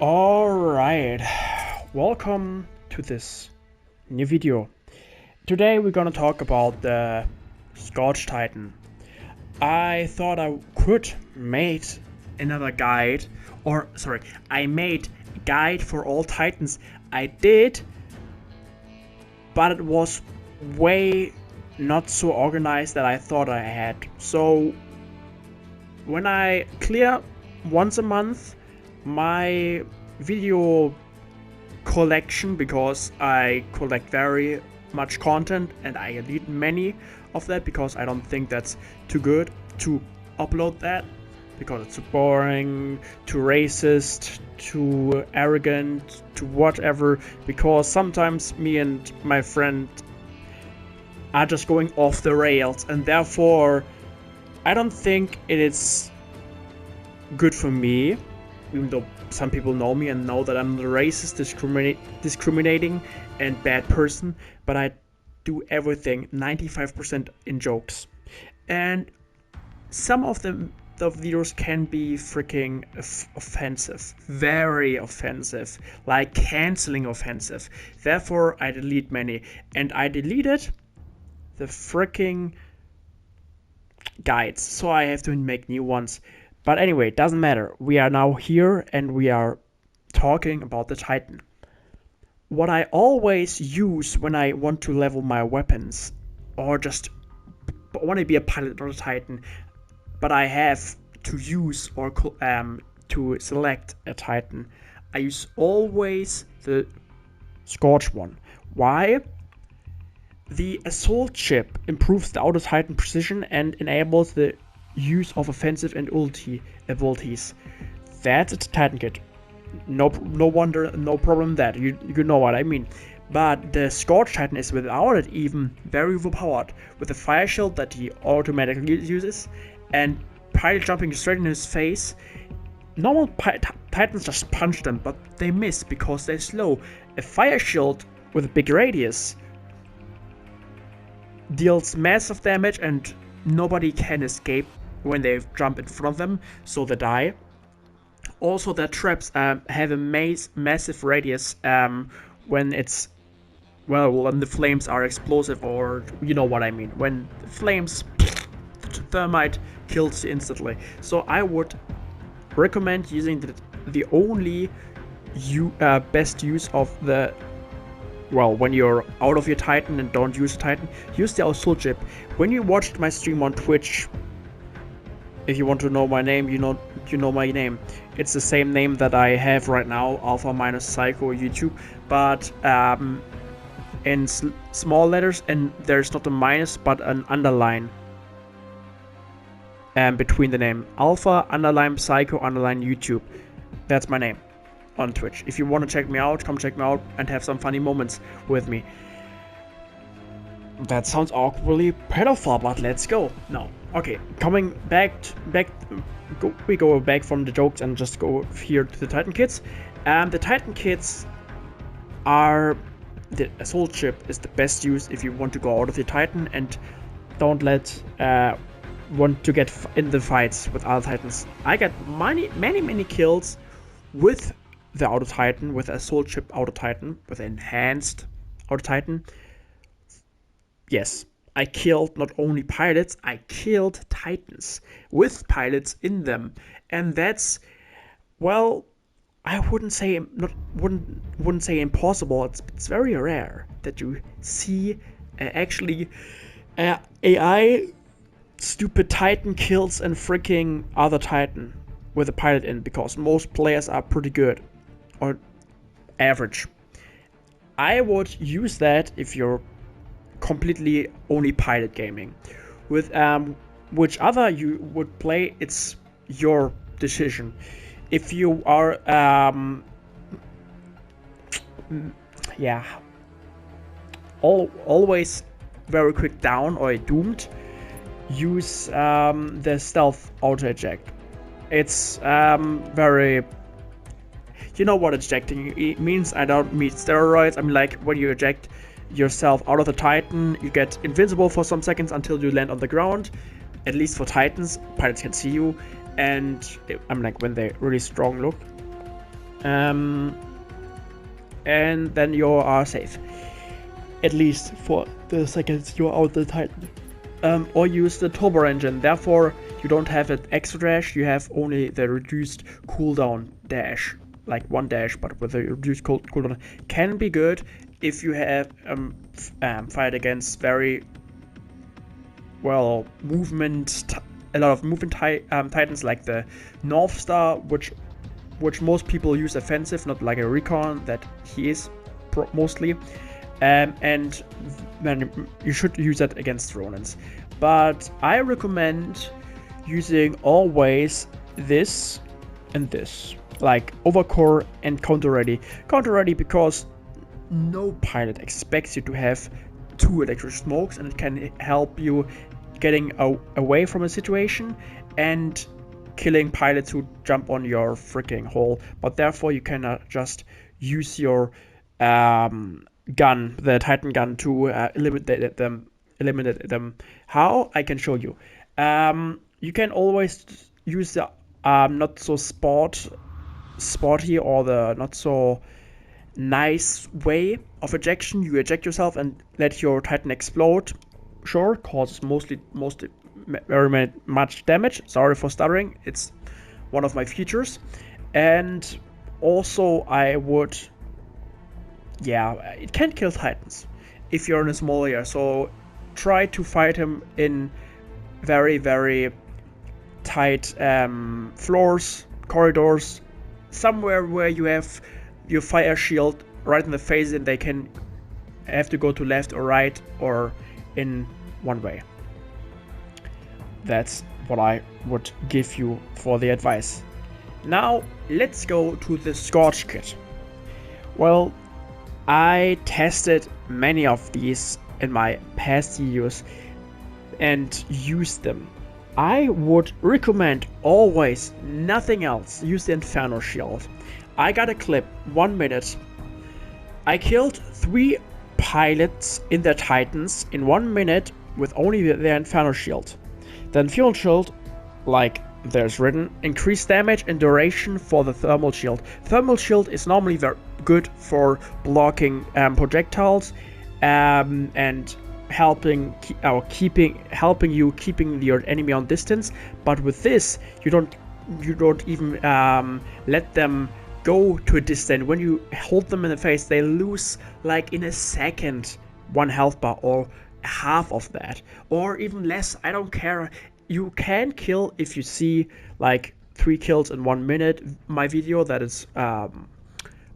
Alright, welcome to this new video. Today we're gonna talk about the Scorch-Titan. I thought I could make another guide, I made a guide for all Titans. I did, but it was way not so organized that I thought I had. So when I clear once a month my video collection, because I collect very much content and I delete many of that because I don't think that's too good to upload that, because it's too boring, too racist, too arrogant, too whatever, because sometimes me and my friend are just going off the rails, and therefore I don't think it is good for me, even though some people know me and know that I'm a racist, discriminating and bad person, but I do everything 95% in jokes. And some of the videos can be freaking offensive, very offensive, like canceling offensive. Therefore I delete many, and I deleted the freaking guides, so I have to make new ones. But anyway, it doesn't matter. We are now here and we are talking about the Titan. What I always use when I want to level my weapons, or just want to be a pilot on a Titan, but I have to use or to select a Titan, I use always the Scorch one. Why? The assault chip improves the auto Titan precision and enables the use of offensive and ulti abilities. That's a Titan kit. No wonder, no problem that. You know what I mean. But the Scorch-Titan is without it even very overpowered, with a fire shield that he automatically uses, and pilot jumping straight in his face. Normal Titans just punch them, but they miss because they're slow. A fire shield with a big radius deals massive damage and nobody can escape when they jump in front of them, so they die. Also, their traps have a massive radius when it's, well, when the flames are explosive, or you know what I mean, when the flames, thermite kills you instantly. So I would recommend using the only best use of the, well, when you're out of your Titan and don't use a Titan, use the assault chip. When you watched my stream on Twitch, if you want to know my name, you know my name. It's the same name that I have right now, Alpha minus Psycho YouTube, but in small letters, and there's not a minus but an underline between the name. Alpha underline Psycho underline YouTube. That's my name on Twitch. If you want to check me out, come check me out and have some funny moments with me. That sounds awkwardly pedophile, but let's go. No. Okay, coming we go back from the jokes and just go here to the Titan kits. The Titan kits are, the assault chip is the best use if you want to go out of your Titan and don't want to get in the fights with other Titans. I got many kills with the Auto Titan, with Assault Chip Auto Titan, with enhanced Auto Titan. Yes, I killed not only pilots, I killed Titans with pilots in them, and that's, well, I wouldn't say impossible. It's very rare that you see actually AI stupid Titan kills and freaking other Titan with a pilot in, because most players are pretty good or average. I would use that if you're completely only pilot gaming. With which other you would play, it's your decision. If you are always very quick down or doomed, use the stealth auto eject. It's very, you know what ejecting means. I don't mean steroids. I mean, like, when you eject yourself out of the Titan, you get invincible for some seconds until you land on the ground. At least for Titans, pilots can see you, and I'm like, when they really strong look, and then you are safe. At least for the seconds you're out the Titan. Or use the turbo engine, therefore you don't have an extra dash, you have only the reduced cooldown dash, like one dash, but with a reduced cooldown. Can be good if you have fight against very well a lot of movement titans, like the North Star, which most people use offensive, not like a recon that he is mostly. And then you should use that against Ronins. But I recommend using always this and this, like overcore and counter ready. Counter ready because no pilot expects you to have 2 electric smokes, and it can help you getting away from a situation and killing pilots who jump on your freaking hole. But therefore you cannot just use your gun, the Titan gun, to eliminate them. How? I can show you. You can always use the not so sporty or the not so nice way of ejection. You eject yourself and let your Titan explode. Sure, causes mostly very much damage. Sorry for stuttering. It's one of my features. And also I would, it can kill Titans if you're in a small area. So try to fight him in very, very tight floors, corridors, somewhere where you have your fire shield right in the face and they can have to go to left or right or in one way. That's what I would give you for the advice. Now let's go to the Scorch kit. Well, I tested many of these in my past videos and used them. I would recommend always nothing else. Use the Inferno Shield. I got a clip, 1 minute. I killed 3 pilots in their Titans in 1 minute with only their Inferno Shield. Then Fuel Shield, like there's written, increased damage and duration for the Thermal Shield. Thermal Shield is normally very good for blocking projectiles and helping you keeping your enemy on distance. But with this, you don't even let them go to a distance. When you hold them in the face, they lose like in a second 1 health bar or half of that, or even less. I don't care. You can kill if you see like 3 kills in 1 minute. My video that is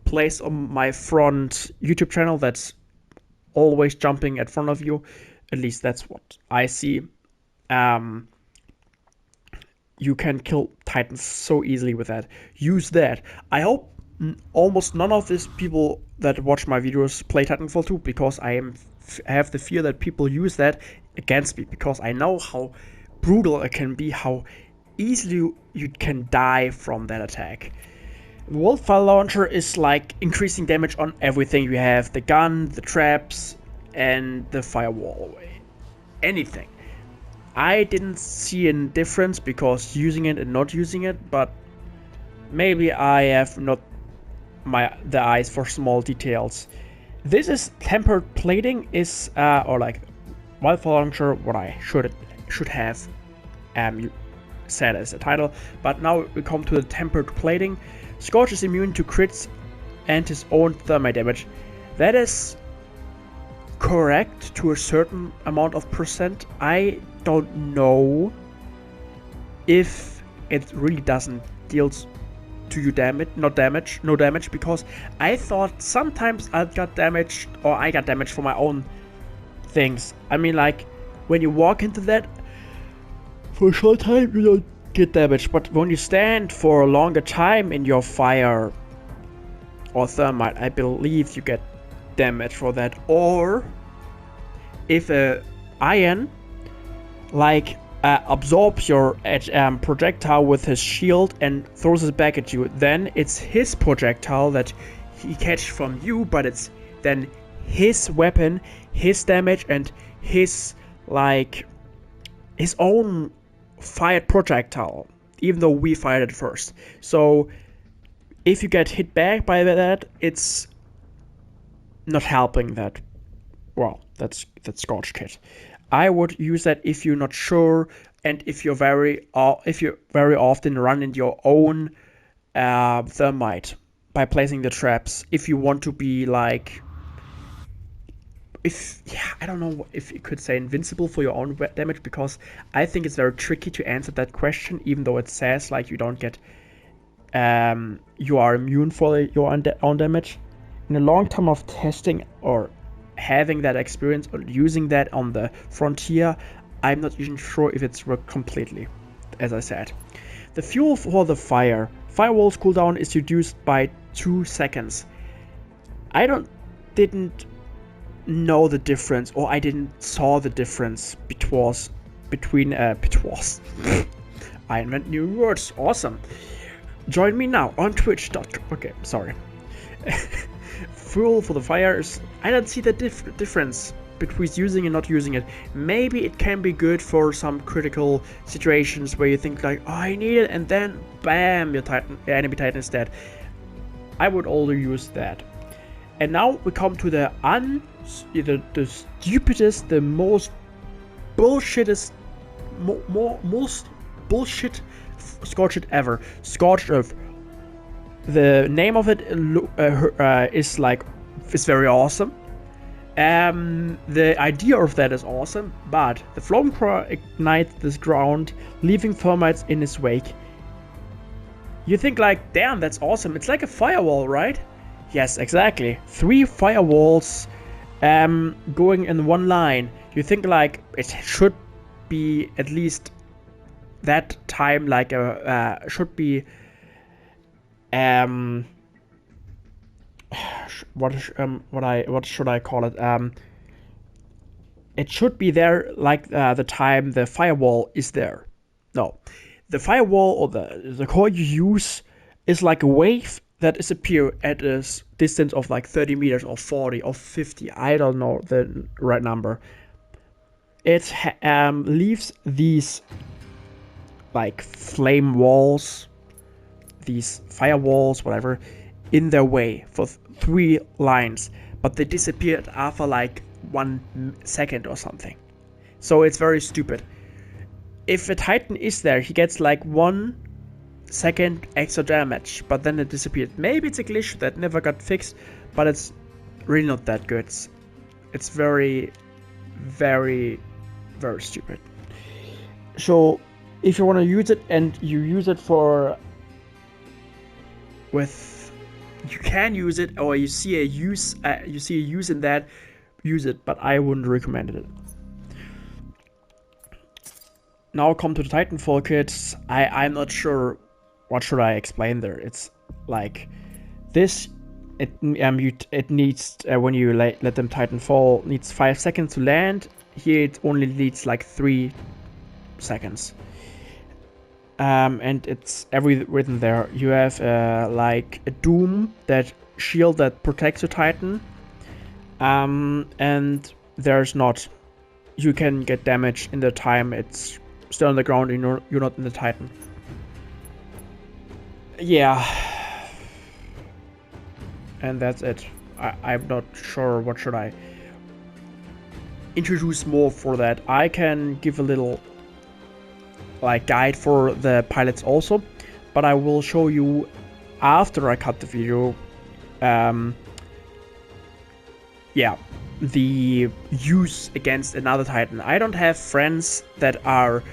placed on my front YouTube channel, that's always jumping in front of you. At least that's what I see. You can kill Titans so easily with that. Use that. I hope almost none of these people that watch my videos play Titanfall 2, because I have the fear that people use that against me, because I know how brutal it can be, how easily you can die from that attack. The Wildfire Launcher is like increasing damage on everything. You have the gun, the traps, and the firewall. Anything. I didn't see a difference because using it and not using it, but maybe I have not the eyes for small details. This is tempered plating, is or like Wildfire Launcher, what I should have said as a title. But now we come to the tempered plating. Scorch is immune to crits and his own thermite damage. That is correct to a certain amount of percent. I don't know if it really doesn't deal to you no damage, because I thought sometimes I got damaged for my own things. I mean, like when you walk into that for a short time, you don't get damaged, but when you stand for a longer time in your fire or thermite, I believe you get damage for that. Or if a iron like absorbs your projectile with his shield and throws it back at you, then it's his projectile that he catches from you, but it's then his weapon, his damage, and his own fired projectile, even though we fired it first. So if you get hit back by that, it's not helping that. Well, that's Scorch Kit. I would use that if you're not sure, and if you very often run into your own thermite by placing the traps. If you want to be like, I don't know if you could say invincible for your own damage, because I think it's very tricky to answer that question, even though it says like you don't get, you are immune for your own damage. In a long time of testing or having that experience or using that on the frontier, I'm not even sure if it's worked completely, as I said. The fuel for the firewall's cooldown is reduced by 2 seconds. I didn't know the difference, or I didn't saw the difference between I invent new words, awesome. Join me now on twitch.com. Okay, sorry. Fuel for the fires. I don't see the difference between using and not using it. Maybe it can be good for some critical situations where you think like, oh, I need it, and then bam, your enemy Titan is dead. I would also use that. And now we come to the stupidest, the most bullshitest, most bullshit Scorch It ever. Scorched Earth. The name of it is very awesome. The idea of that is awesome, but the flamethrower ignites this ground, leaving thermites in its wake. You think like, damn, that's awesome. It's like a firewall, right? Yes, exactly. 3 firewalls going in one line. You think like it should be at least that time, like should be what should I call it? It should be there like the time the firewall is there. No, the firewall or the core you use is like a wave that disappears at a distance of like 30 meters or 40 or 50. I don't know the right number. It leaves these like flame walls, these firewalls, whatever, in their way for 3 lines, but they disappeared after like 1 second or something. So it's very stupid. If a Titan is there, he gets like 1 second extra damage, but then it disappeared. Maybe it's a glitch that never got fixed, but it's really not that good. It's very, very, very stupid. So if you want to use it and you use it for you can use it, or you see a use in that, use it, but I wouldn't recommend it. Now come to the Titanfall kits. I'm not sure what should I explain there. It's like this. It needs when you let them Titanfall, needs 5 seconds to land. Here it only needs like 3 seconds. And it's written there. You have like a doom, that shield that protects your Titan, and there's not. You can get damage in the time it's still on the ground and you're not in the Titan. Yeah, and that's it. I'm not sure what should I introduce more for that. I can give a little like guide for the pilots also, but I will show you after I cut the video the use against another Titan. I don't have friends that are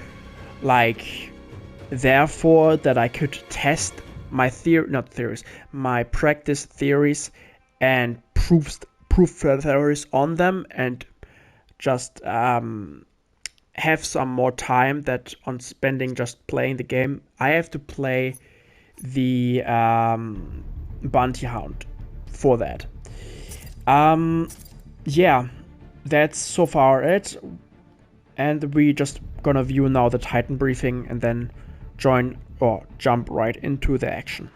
like therefore that I could test my my practice theories and proof theories on them, and just have some more time that on spending just playing the game. I have to play the bounty hound for that. Yeah, that's so far it, and we just gonna view now the Titan briefing and then jump right into the action.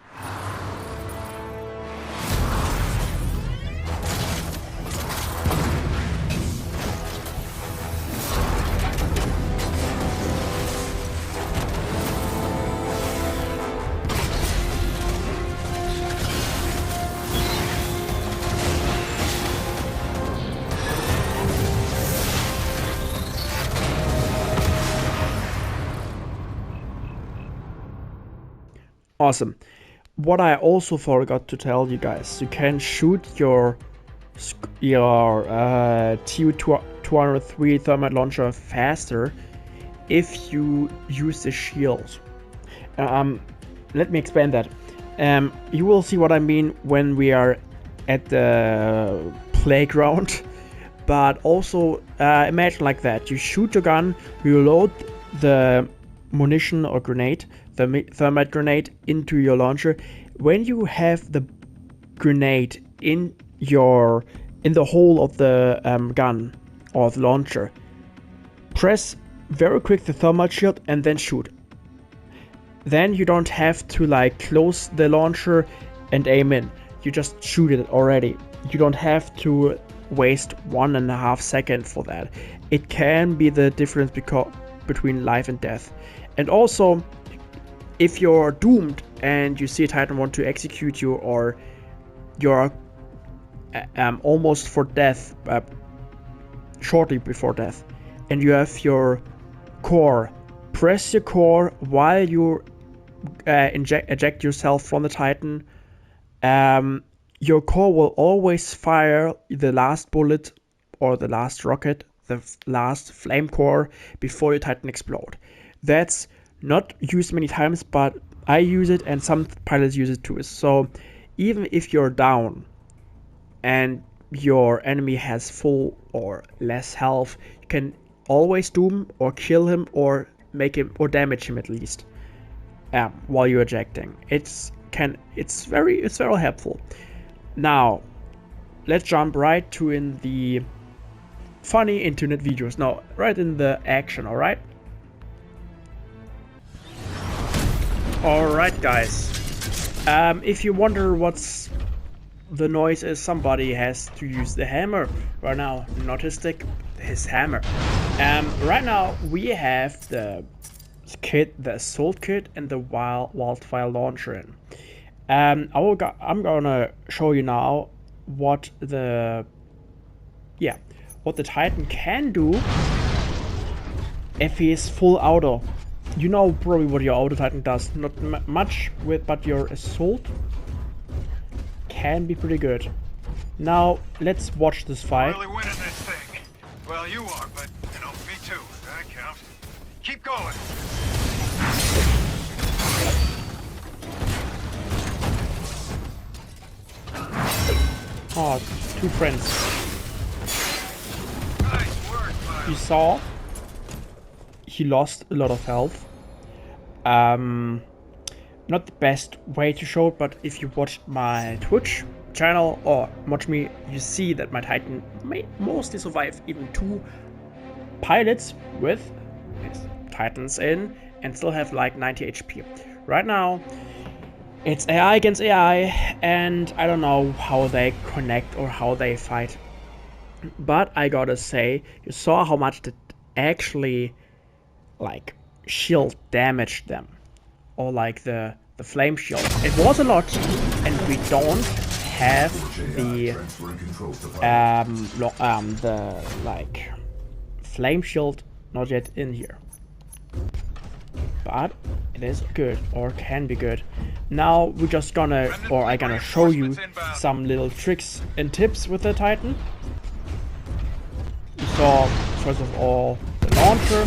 Awesome. What I also forgot to tell you guys, you can shoot your Tu-203 thermite launcher faster if you use the shield. Let me explain that. You will see what I mean when we are at the playground. But also imagine like that. You shoot your gun, you load the munition or grenade, the thermite grenade, into your launcher. When you have the grenade in the hole of the gun or the launcher, press very quick the thermite shield and then shoot. Then you don't have to like close the launcher and aim in. You just shoot it already. You don't have to waste 1.5 seconds for that. It can be the difference between life and death. And also, if you're doomed and you see a Titan want to execute you, or you're almost for death, shortly before death, and you have your core, press your core while you eject yourself from the Titan. Your core will always fire the last bullet or the last rocket, the last flame core, before your Titan explode. That's not used many times, but I use it and some pilots use it too. So even if you're down and your enemy has full or less health, you can always doom or kill him or make him or damage him at least while you're ejecting. It's very helpful. Now let's jump right to in the funny internet videos. No, right in the action. Alright guys, if you wonder what's the noise is, somebody has to use the hammer right now, not his stick, his hammer. Right now we have the kit, the assault kit, and the wildfire launcher in. I'm gonna show you now what the Titan can do if he is full auto. You know probably what your auto Titan does, not much but your assault can be pretty good. Now let's watch this fight. Really winning this thing. Well, you are, but you know, me too. That counts. Keep going. Oh, two friends. Nice work, Miles. You saw he lost a lot of health. Not the best way to show it, but if you watched my Twitch channel or watch me, you see that my Titan may mostly survive even 2 pilots with his Titans in and still have like 90 HP. Right now it's AI against AI, and I don't know how they connect or how they fight, but I gotta say, you saw how much that actually like shield damaged them, or like the flame shield. It was a lot, and we don't have the like flame shield not yet in here, but it is good, or can be good. Now we're just gonna, or I'm gonna show you some little tricks and tips with the Titan. You saw first of all the launcher,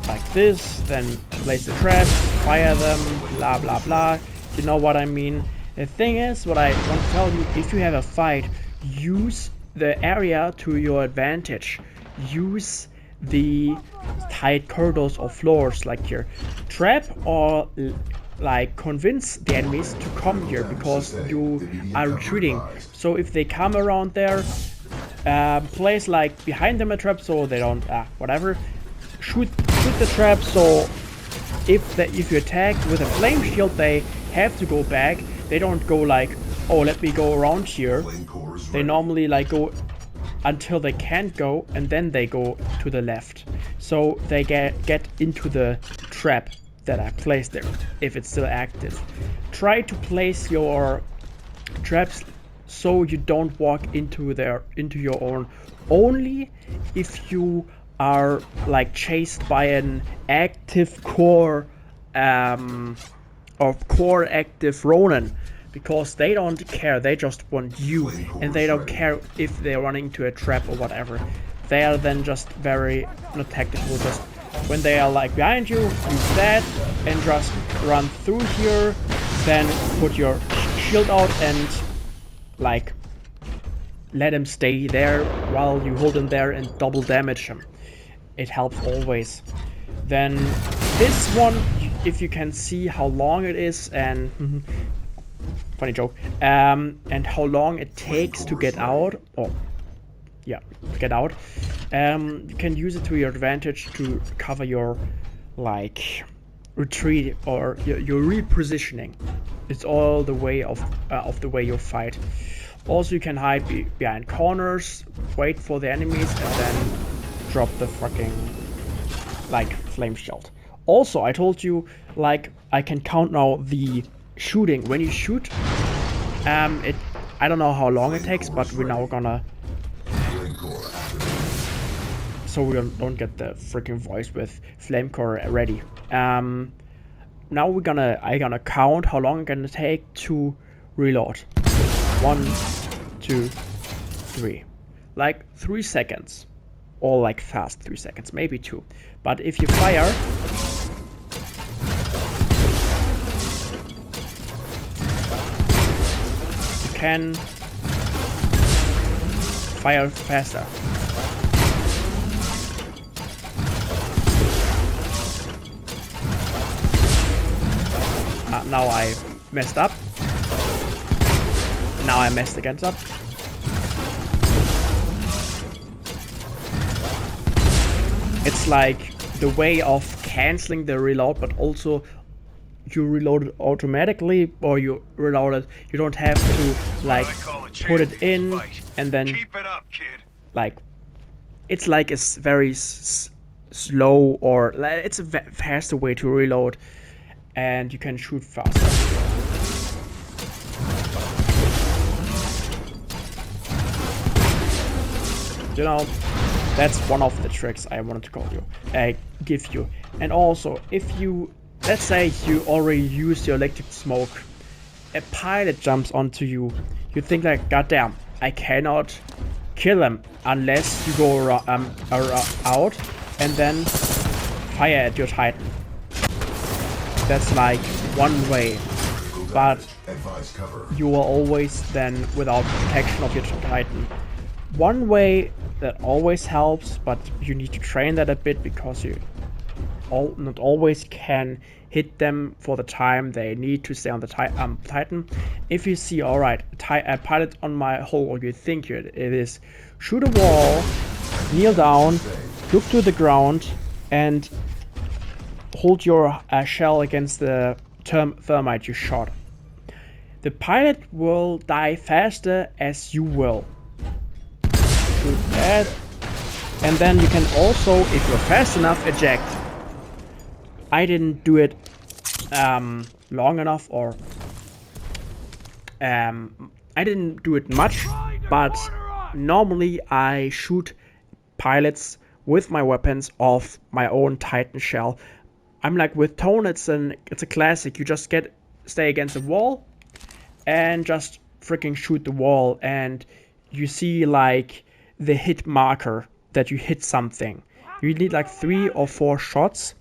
like this, then place the traps, fire them, blah blah blah. You know what I mean. The thing is, what I want to tell you, if you have a fight, use the area to your advantage. Use the tight corridors or floors, like your trap, or like convince the enemies to come here because you are retreating. So if they come around there, place like behind them a trap so they don't whatever. Shoot the trap, so if you attack with a flame shield, they have to go back. They don't go like, oh, let me go around here. They normally like go until they can't go, and then they go to the left. So they get into the trap that I placed there, if it's still active. Try to place your traps so you don't walk into your own. Only if you are like chased by an active core or core active Ronin, because they don't care, they just want you, and they don't care if they're running into a trap or whatever. They are then just very not tactical, just when they are like behind you, use that and just run through here, then put your shield out and like let him stay there while you hold him there and double damage him. It helps always. Then this one, if you can see how long it is, and funny joke, and how long it takes to get out, you can use it to your advantage to cover your like retreat or your repositioning. It's all the way of the way you fight. Also, you can hide behind corners, wait for the enemies, and then drop the fucking like flame shield. Also, I told you, like, I can count now the shooting. When you shoot, I don't know how long it takes, but we're now gonna, so we don't get the freaking voice with flame core ready. Now I'm gonna count how long it's gonna take to reload. 1, 2, 3, like 3 seconds, or like fast 3 seconds, maybe 2. But if you fire, you can fire faster. Now I messed up. Now I messed again up. It's like the way of canceling the reload, but also you reload it automatically, or you reload it. You don't have to like put it in and then Keep it up, kid. like it's like a very slow, or it's a faster way to reload, and you can shoot faster. You know, that's one of the tricks I wanted to give you. And also, if you, let's say you already used your electric smoke, a pilot jumps onto you, you think like, goddamn, I cannot kill him unless you go out and then fire at your Titan. That's like one way, but you are always then without protection of your Titan. One way that always helps, but you need to train that a bit, because you not always can hit them for the time they need to stay on the Titan. If you see, alright, a pilot on my hull, or you think it is, shoot a wall, kneel down, look to the ground, and hold your shell against the thermite you shot. The pilot will die faster as you will. Shoot that, and then you can also, if you're fast enough, eject. I didn't do it long enough, or I didn't do it much, but normally I shoot pilots with my weapons off my own Titan shell. I'm like with Tone, it's a classic. You just stay against the wall and just freaking shoot the wall, and you see like the hit marker that you hit something. You need like 3 or 4 shots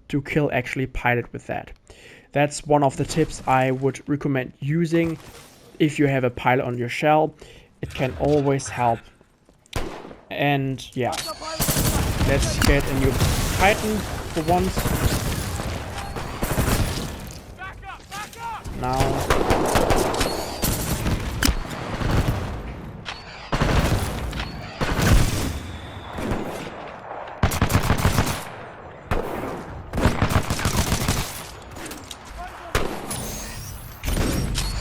to kill actually pilot with that. That's one of the tips I would recommend using if you have a pilot on your shell. It can always help. And yeah, let's get a new Titan for once. Now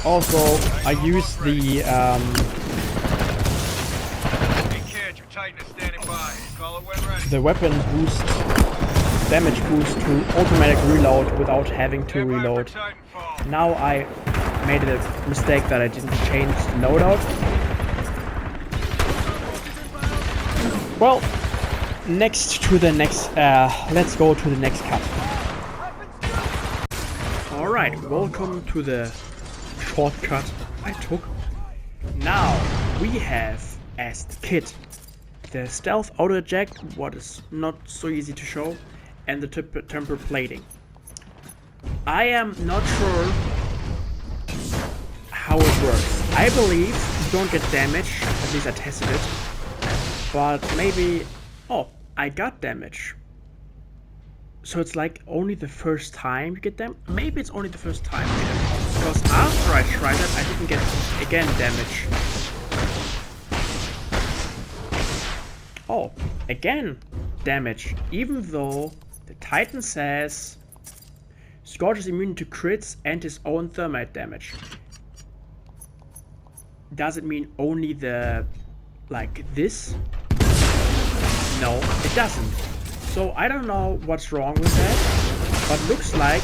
also, I use the weapon boost, damage boost to automatic reload without having to reload. Now I made a mistake that I didn't change the loadout. Well, let's go to the next cut. Alright, welcome to the shortcut I took. Now we have as the kit the stealth auto eject, what is not so easy to show, and the temper plating. I am not sure how it works. I believe you don't get damage, at least I tested it, but maybe, oh, I got damage. So it's like only the first time you get them. Maybe it's only the first time, because after I tried it, I didn't get again damage. Oh, again damage, even though the Titan says Scorch is immune to crits and his own thermite damage. Does it mean only the, like this? No, it doesn't. So I don't know what's wrong with that, but looks like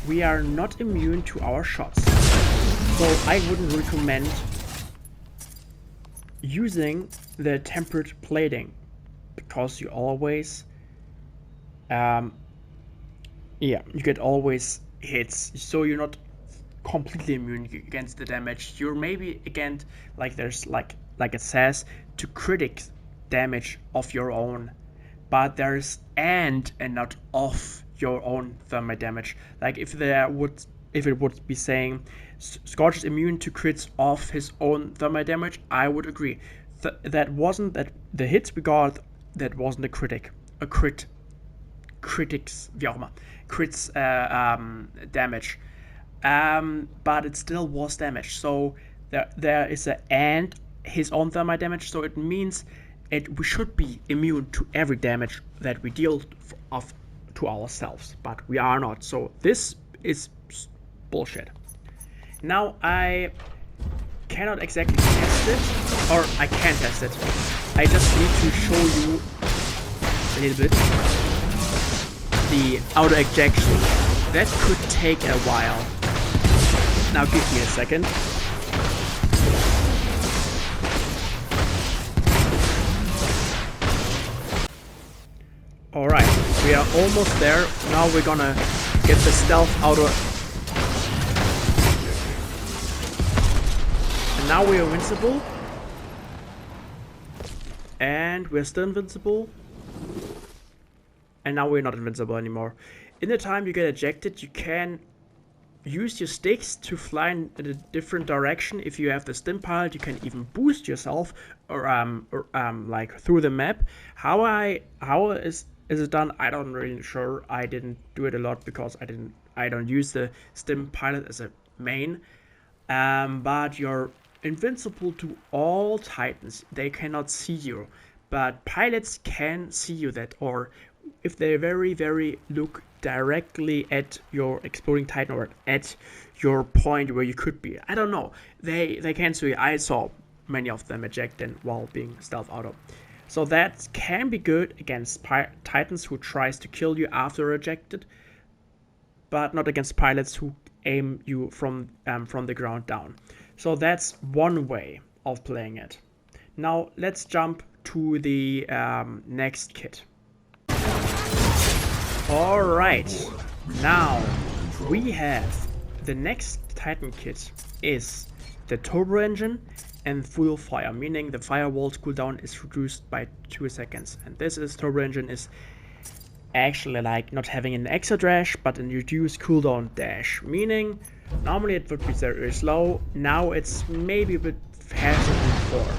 we are not immune to our shots. So I wouldn't recommend using the tempered plating, because you always you get always hits, so you're not completely immune against the damage. You're maybe against, like there's like it says, to critic damage of your own, but there's and not of your own thermite damage. Like if it would be saying Scorch is immune to crits of his own thermite damage, I would agree. That wasn't that the hits we got, that wasn't a critics, wie auch immer, crits damage, but it still was damage. So there is a and his own thermite damage, so it means we should be immune to every damage that we deal to ourselves, but we are not. So this is bullshit. Now I cannot exactly test it, or I can test it. I just need to show you a little bit the auto ejection. That could take a while. Now give me a second. Alright, we are almost there. Now we're gonna get the stealth auto. And now we are invincible. And we're still invincible. And now we're not invincible anymore. In the time you get ejected, you can use your sticks to fly in a different direction. If you have the stim pilot, you can even boost yourself or like through the map. How is it done? I don't really sure. I didn't do it a lot because I don't use the stim pilot as a main. But you're invincible to all Titans. They cannot see you, but pilots can see you, that, or if they very look directly at your exploding Titan or at your point where you could be. I don't know. They can see you. I saw many of them ejected while being stealth auto. So that can be good against Titans who tries to kill you after ejected, but not against pilots who aim you from the ground down. So that's one way of playing it. Now let's jump to the next kit. Alright, now we have the next Titan kit is the turbo engine and full fire, meaning the firewall's cooldown is reduced by 2 seconds. And this turbo engine is actually like not having an extra dash, but a reduced cooldown dash, meaning normally it would be very slow. Now it's maybe a bit faster than before.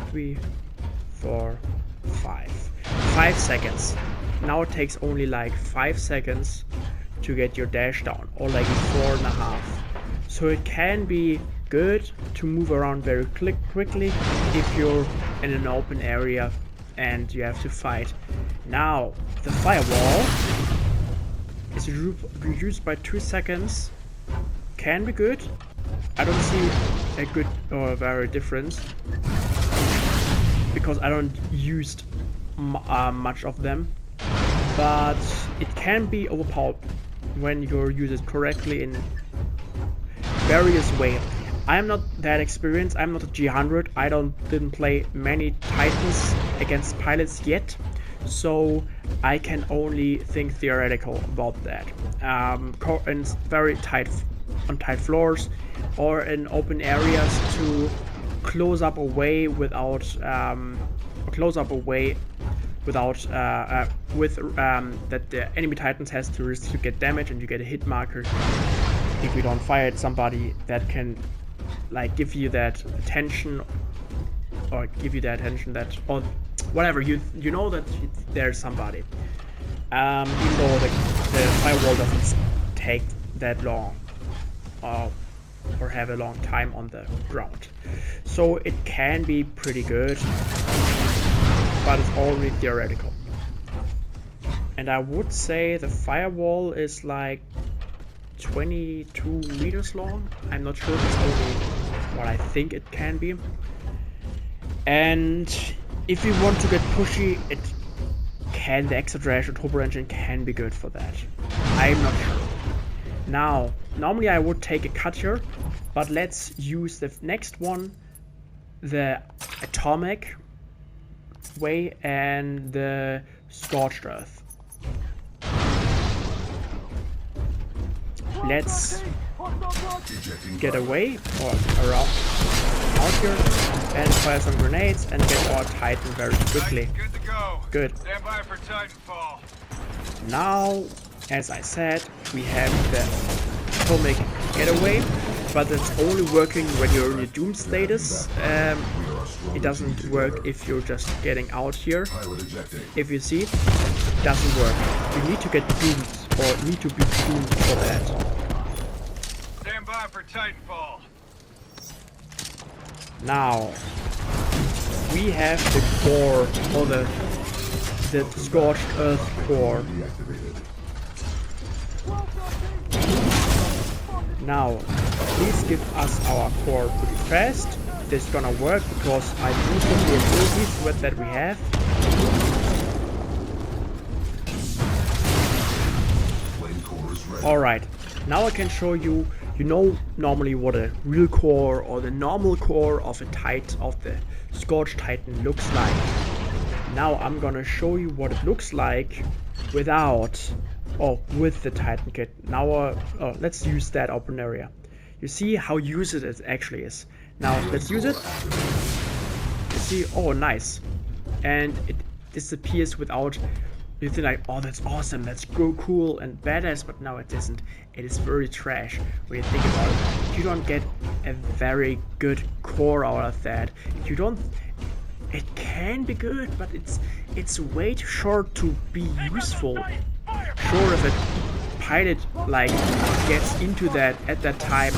3, 4, 5. 5 seconds. Now it takes only like 5 seconds to get your dash down, or like 4.5. So it can be good to move around very quickly if you're in an open area and you have to fight. Now the firewall is reduced by 2 seconds. Can be good. I don't see a good or a very difference because I don't use much of them, but it can be overpowered when you use it correctly in various ways. I am not that experienced. I'm not a G100. I didn't play many Titans against pilots yet, so I can only think theoretical about that. In very tight floors or in open areas to close up away without that the enemy Titans has to risk to get damage, and you get a hit marker if you don't fire at somebody that can like give you that attention or that or whatever, you know that there's somebody, even though the firewall doesn't take that long or have a long time on the ground, so it can be pretty good, but it's only theoretical. And I would say the firewall is like 22 meters long. I'm not sure, it's only what I think it can be. And if you want to get pushy, the extra drag or turbo engine can be good for that. I'm not sure. Now, normally I would take a cut here, but let's use the next one, the atomic way and the scorched earth. Let's get away or around out here and fire some grenades and get our Titan very quickly. Good to go. Good. Stand by for Titanfall. Now, as I said, we have the atomic getaway, but it's only working when you're in a doom status. It doesn't work if you're just getting out here. If you see, it doesn't work. You need to get doomed or need to be doomed for that. Stand by for Titanfall. Now, we have the core, or the Scorched Earth core. Now, please give us our core pretty fast. This is gonna work because I boosted the abilities with that we have. Alright, now I can show you, you know normally what a real core or the normal core of a Titan, of the Scorch-Titan looks like. Now I'm gonna show you what it looks like without, or with the Titan kit. Now let's use that open area. You see how used it actually is. Now let's use it. You see, oh nice. And it disappears without, you think like, oh that's awesome, that's cool and badass, but no it isn't. It is very trash when you think about it. You don't get a very good core out of that. You don't, it can be good, but it's way too short to be useful. Sure, if a pilot like gets into that at that time,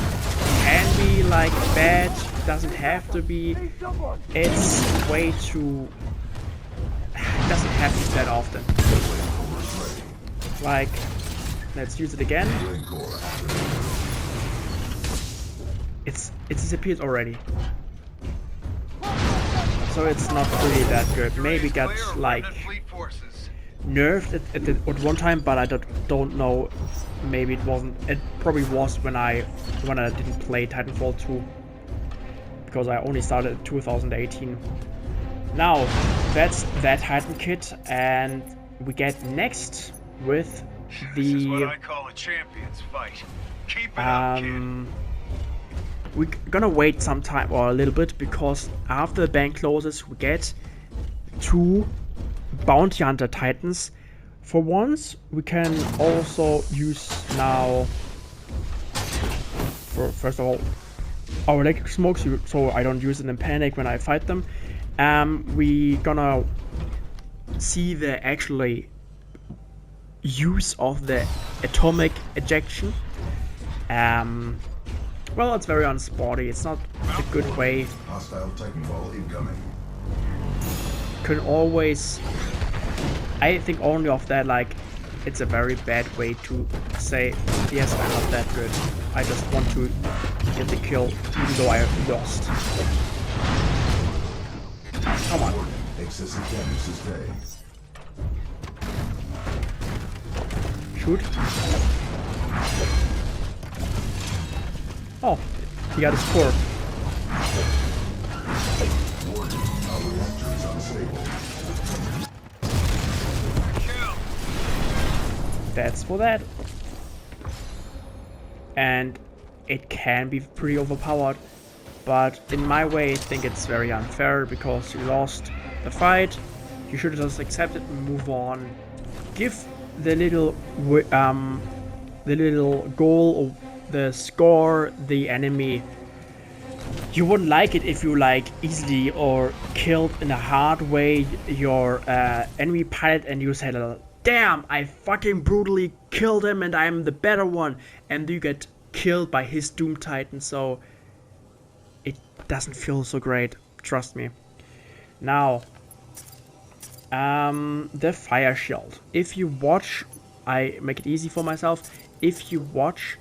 can be like bad, doesn't have to be. It's way too, it doesn't happen that often. Like, let's use it again. It disappeared already. So it's not really that good. Maybe got like nerfed at one time, but I don't know. Maybe it wasn't. It probably was when I didn't play Titanfall 2, because I only started in 2018. Now that's that Titan kit, and we get next with the. This is what I call a champion's fight. Keep it up, kid. We're gonna wait some time or a little bit, because after the bank closes we get 2 bounty hunter Titans. For once we can also use now, for first of all, our electric smokes, so I don't use it in panic when I fight them. We gonna see the actually use of the atomic ejection. Well, it's very unsporty. It's not a good way. Hostile Titanfall incoming. Can always, I think only of that, like, it's a very bad way to say, yes, I'm not that good. I just want to get the kill, even though I lost. Come on. Excessive damage sustained. Shoot. Oh, he got his core. Warning, our reactor is unstable. Kill. That's for that. And it can be pretty overpowered, but in my way I think it's very unfair because you lost the fight. You should just accept it and move on. Give the little goal or the score the enemy. You wouldn't like it if you like easily or killed in a hard way your enemy pilot and you said, damn, I fucking brutally killed him and I'm the better one, and you get killed by his Doom Titan, so it doesn't feel so great, trust me. Now, the fire shield. If you watch, I make it easy for myself, if you watch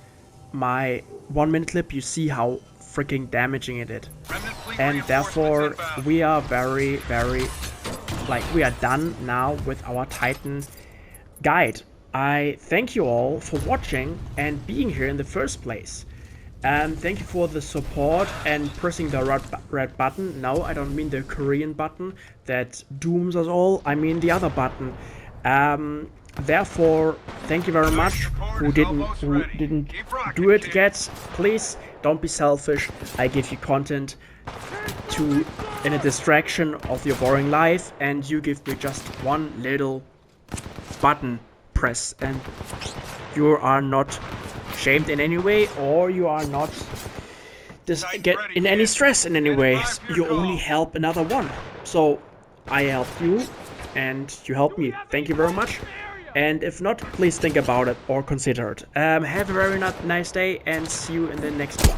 my 1 minute clip, you see how freaking damaging it is. And therefore, we are very, we are done now with our Titan guide. I thank you all for watching and being here in the first place. Thank you for the support and pressing the red button. No, I don't mean the Korean button that dooms us all. I mean the other button. Therefore, thank you very much. Who didn't do it yet? Please don't be selfish. I give you content in a distraction of your boring life, and you give me just one little button press, and you are not shamed in any way, or you are not get in any stress in any way. You only help another one. So I helped you and you helped me. Thank you very much. And if not, please think about it or consider it. Have a very nice day and see you in the next one.